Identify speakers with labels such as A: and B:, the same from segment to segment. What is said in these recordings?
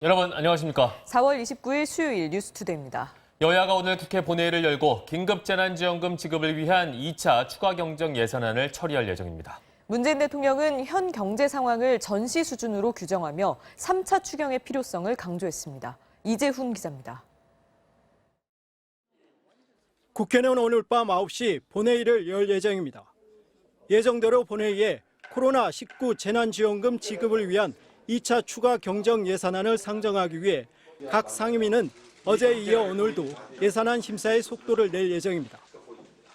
A: 여러분 안녕하십니까?
B: 4월 29일 수요일 뉴스투데이입니다.
A: 여야가 오늘 국회 본회의를 열고 긴급재난지원금 지급을 위한 2차 추가 경정 예산안을 처리할 예정입니다.
B: 문재인 대통령은 현 경제 상황을 전시 수준으로 규정하며 3차 추경의 필요성을 강조했습니다. 이재훈 기자입니다.
C: 국회는 오늘 밤 9시 본회의를 열 예정입니다. 예정대로 본회의에 코로나19 재난지원금 지급을 위한 2차 추가 경정 예산안을 상정하기 위해 각 상임위는 어제에 이어 오늘도 예산안 심사의 속도를 낼 예정입니다.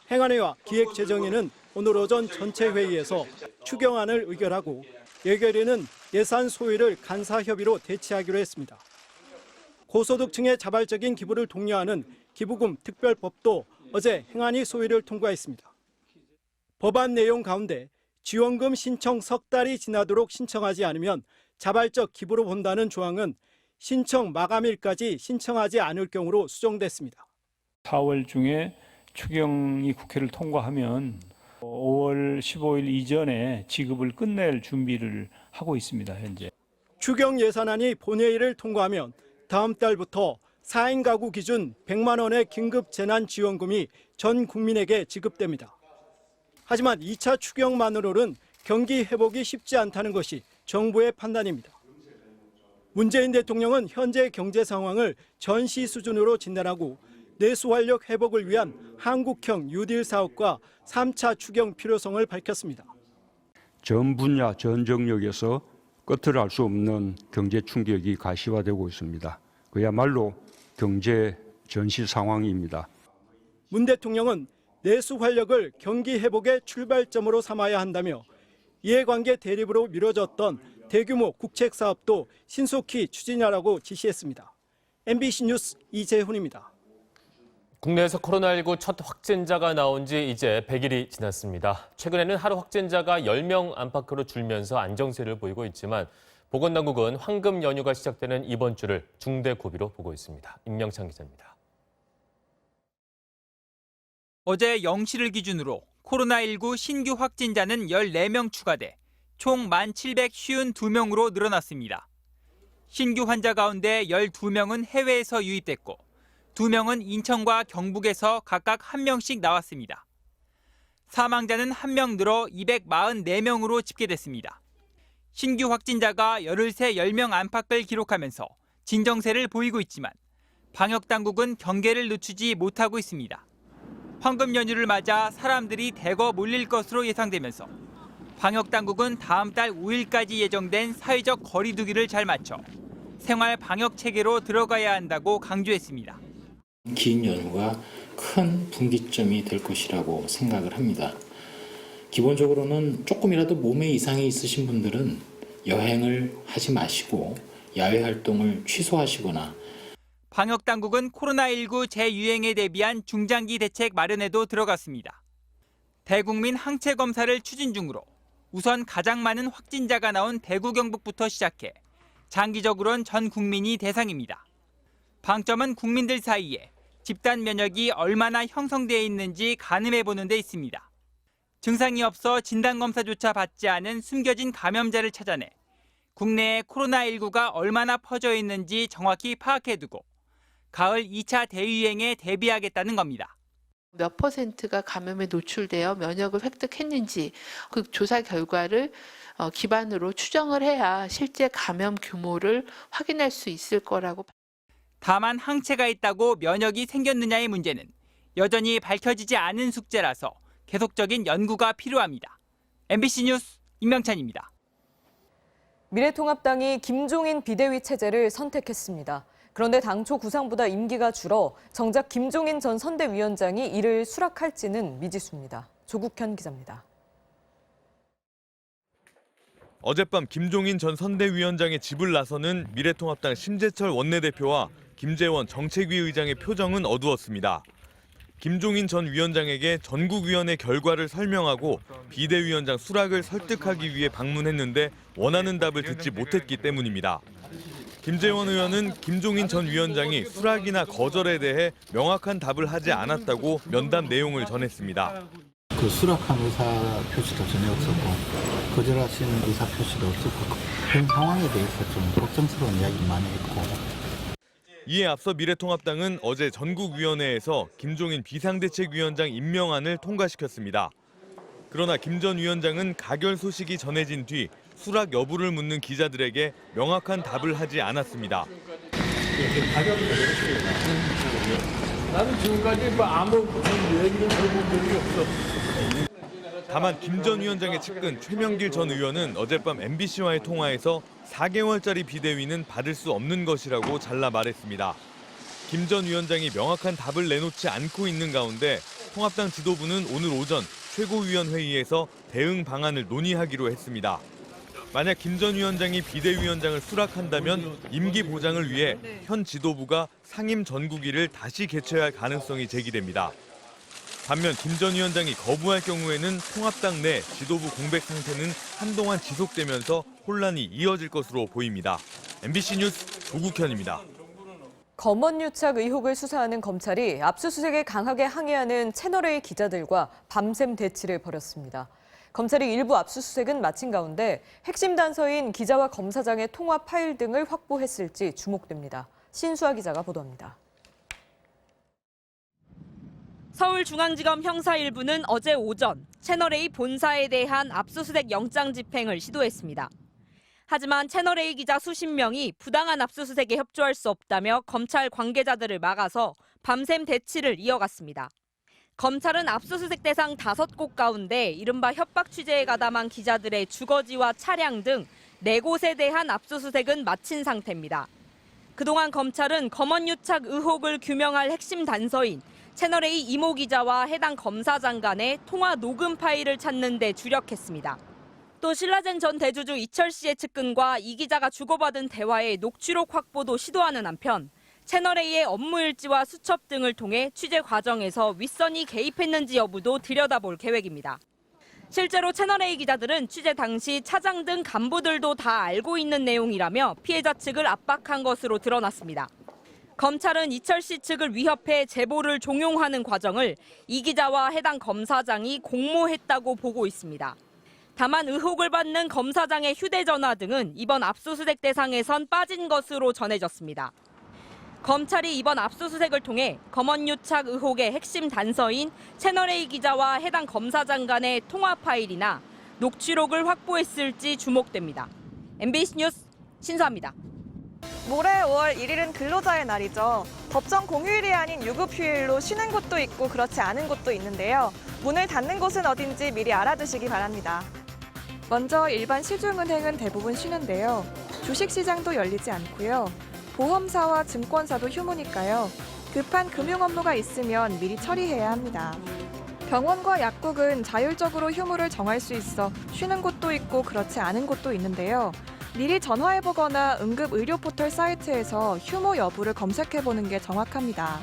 C: 행안위와 기획재정위는 오늘 오전 전체 회의에서 추경안을 의결하고 예결위는 예산 소위를 간사협의로 대치하기로 했습니다. 고소득층의 자발적인 기부를 독려하는 기부금 특별법도 어제 행안위 소위를 통과했습니다. 법안 내용 가운데 지원금 신청 석 달이 지나도록 신청하지 않으면 자발적 기부로 본다는 조항은 신청 마감일까지 신청하지 않을 경우로 수정됐습니다.
D: 4월 중에 추경이 국회를 통과하면 5월 15일 이전에 지급을 끝낼 준비를 하고 있습니다, 현재.
C: 추경 예산안이 본회의를 통과하면 다음 달부터 4인 가구 기준 100만 원의 긴급 재난지원금이 전 국민에게 지급됩니다. 하지만 2차 추경만으로는 경기 회복이 쉽지 않다는 것이 정부의 판단입니다. 문재인 대통령은 현재 경제 상황을 전시 수준으로 진단하고 내수 활력 회복을 위한 한국형 뉴딜 사업과 3차 추경 필요성을 밝혔습니다.
E: 전 분야, 전 정력에서 끝을 알 수 없는 경제 충격이 가시화되고 있습니다. 그야말로 경제 전시 상황입니다.
C: 문 대통령은 내수 활력을 경기 회복의 출발점으로 삼아야 한다며 이해관계 대립으로 미뤄졌던 대규모 국책 사업도 신속히 추진하라고 지시했습니다. MBC 뉴스 이재훈입니다.
A: 국내에서 코로나19 첫 확진자가 나온 지 이제 100일이 지났습니다. 최근에는 하루 확진자가 10명 안팎으로 줄면서 안정세를 보이고 있지만 보건당국은 황금 연휴가 시작되는 이번 주를 중대 고비로 보고 있습니다. 임명찬 기자입니다.
F: 어제 0시를 기준으로 코로나19 신규 확진자는 14명 추가돼 총 1,752명으로 늘어났습니다. 신규 환자 가운데 12명은 해외에서 유입됐고 2명은 인천과 경북에서 각각 1명씩 나왔습니다. 사망자는 1명 늘어 244명으로 집계됐습니다. 신규 확진자가 열흘 새 10명 안팎을 기록하면서 진정세를 보이고 있지만 방역당국은 경계를 늦추지 못하고 있습니다. 황금 연휴를 맞아 사람들이 대거 몰릴 것으로 예상되면서 방역당국은 다음 달 5일까지 예정된 사회적 거리 두기를 잘 맞춰 생활 방역 체계로 들어가야 한다고 강조했습니다.
G: 긴 연휴가 큰 분기점이 될 것이라고 생각을 합니다. 기본적으로는 조금이라도 몸에 이상이 있으신 분들은 여행을 하지 마시고 야외 활동을 취소하시거나
F: 방역당국은 코로나19 재유행에 대비한 중장기 대책 마련에도 들어갔습니다. 대국민 항체 검사를 추진 중으로 우선 가장 많은 확진자가 나온 대구 경북부터 시작해 장기적으로는 전 국민이 대상입니다. 방점은 국민들 사이에 집단 면역이 얼마나 형성되어 있는지 가늠해보는 데 있습니다. 증상이 없어 진단검사조차 받지 않은 숨겨진 감염자를 찾아내 국내에 코로나19가 얼마나 퍼져 있는지 정확히 파악해두고 가을 2차 대유행에 대비하겠다는 겁니다.
H: 몇 퍼센트가 감염에 노출되어 면역을 획득했는지 그 조사 결과를 기반으로 추정을 해야 실제 감염 규모를 확인할 수 있을 거라고.
F: 다만 항체가 있다고 면역이 생겼느냐의 문제는 여전히 밝혀지지 않은 숙제라서 계속적인 연구가 필요합니다. MBC 뉴스 임명찬입니다.
B: 미래통합당이 김종인 비대위 체제를 선택했습니다. 그런데 당초 구상보다 임기가 줄어 정작 김종인 전 선대위원장이 이를 수락할지는 미지수입니다. 조국현 기자입니다.
I: 어젯밤 김종인 전 선대위원장의 집을 나서는 미래통합당 심재철 원내대표와 김재원 정책위 의장의 표정은 어두웠습니다. 김종인 전 위원장에게 전국위원회 결과를 설명하고 비대위원장 수락을 설득하기 위해 방문했는데 원하는 답을 듣지 못했기 때문입니다. 김재원 의원은 김종인 전 위원장이 수락이나 거절에 대해 명확한 답을 하지 않았다고 면담 내용을 전했습니다.
J: 수락한 의사 표시도 전혀 없었고 거절하신 의사 표시도 없었고 그런 상황에 대해서 좀 걱정스러운 이야기 많이 했고.
I: 이에 앞서 미래통합당은 어제 전국위원회에서 김종인 비상대책위원장 임명안을 통과시켰습니다. 그러나 김 전 위원장은 가결 소식이 전해진 뒤 수락 여부를 묻는 기자들에게 명확한 답을 하지 않았습니다.
K: 나는 지금까지 아무 얘기를 들어본 적이 없어.
I: 다만 김 전 위원장의 측근 최명길 전 의원은 어젯밤 MBC와의 통화에서 4개월짜리 비대위는 받을 수 없는 것이라고 잘라 말했습니다. 김 전 위원장이 명확한 답을 내놓지 않고 있는 가운데 통합당 지도부는 오늘 오전 최고위원회의에서 대응 방안을 논의하기로 했습니다. 만약 김 전 위원장이 비대위원장을 수락한다면 임기 보장을 위해 현 지도부가 상임 전국위를 다시 개최할 가능성이 제기됩니다. 반면 김 전 위원장이 거부할 경우에는 통합당 내 지도부 공백 상태는 한동안 지속되면서 혼란이 이어질 것으로 보입니다. MBC 뉴스 조국현입니다.
B: 검언유착 의혹을 수사하는 검찰이 압수수색에 강하게 항의하는 채널A 기자들과 밤샘 대치를 벌였습니다. 검찰이 일부 압수수색은 마친 가운데 핵심 단서인 기자와 검사장의 통화 파일 등을 확보했을지 주목됩니다. 신수아 기자가 보도합니다.
L: 서울중앙지검 형사 1부는 어제 오전 채널A 본사에 대한 압수수색 영장 집행을 시도했습니다. 하지만 채널A 기자 수십 명이 부당한 압수수색에 협조할 수 없다며 검찰 관계자들을 막아서 밤샘 대치를 이어갔습니다. 검찰은 압수수색 대상 5곳 가운데 이른바 협박 취재에 가담한 기자들의 주거지와 차량 등 4곳에 대한 압수수색은 마친 상태입니다. 그동안 검찰은 검언유착 의혹을 규명할 핵심 단서인 채널A 이모 기자와 해당 검사장 간의 통화 녹음 파일을 찾는 데 주력했습니다. 또 신라젠 전 대주주 이철 씨의 측근과 이 기자가 주고받은 대화의 녹취록 확보도 시도하는 한편 채널A의 업무 일지와 수첩 등을 통해 취재 과정에서 윗선이 개입했는지 여부도 들여다볼 계획입니다. 실제로 채널A 기자들은 취재 당시 차장 등 간부들도 다 알고 있는 내용이라며 피해자 측을 압박한 것으로 드러났습니다. 검찰은 이철 씨 측을 위협해 제보를 종용하는 과정을 이 기자와 해당 검사장이 공모했다고 보고 있습니다. 다만 의혹을 받는 검사장의 휴대전화 등은 이번 압수수색 대상에선 빠진 것으로 전해졌습니다. 검찰이 이번 압수수색을 통해 검언유착 의혹의 핵심 단서인 채널A 기자와 해당 검사장 간의 통화 파일이나 녹취록을 확보했을지 주목됩니다. MBC 뉴스 신수아입니다.
M: 모레 5월 1일은 근로자의 날이죠. 법정 공휴일이 아닌 유급휴일로 쉬는 곳도 있고 그렇지 않은 곳도 있는데요. 문을 닫는 곳은 어딘지 미리 알아두시기 바랍니다. 먼저 일반 시중은행은 대부분 쉬는데요. 주식시장도 열리지 않고요. 보험사와 증권사도 휴무니까요. 급한 금융 업무가 있으면 미리 처리해야 합니다. 병원과 약국은 자율적으로 휴무를 정할 수 있어 쉬는 곳도 있고 그렇지 않은 곳도 있는데요. 미리 전화해보거나 응급의료포털 사이트에서 휴무 여부를 검색해보는 게 정확합니다.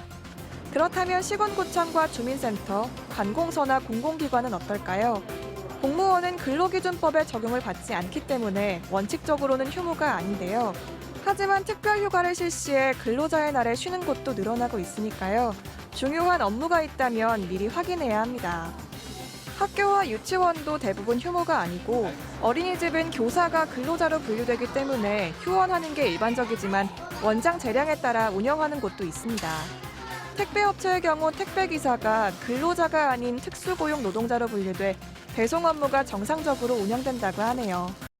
M: 그렇다면 시군구청과 주민센터, 관공서나 공공기관은 어떨까요? 공무원은 근로기준법에 적용을 받지 않기 때문에 원칙적으로는 휴무가 아닌데요. 하지만 특별휴가를 실시해 근로자의 날에 쉬는 곳도 늘어나고 있으니까요. 중요한 업무가 있다면 미리 확인해야 합니다. 학교와 유치원도 대부분 휴무가 아니고 어린이집은 교사가 근로자로 분류되기 때문에 휴원하는 게 일반적이지만 원장 재량에 따라 운영하는 곳도 있습니다. 택배업체의 경우 택배기사가 근로자가 아닌 특수고용 노동자로 분류돼 배송 업무가 정상적으로 운영된다고 하네요.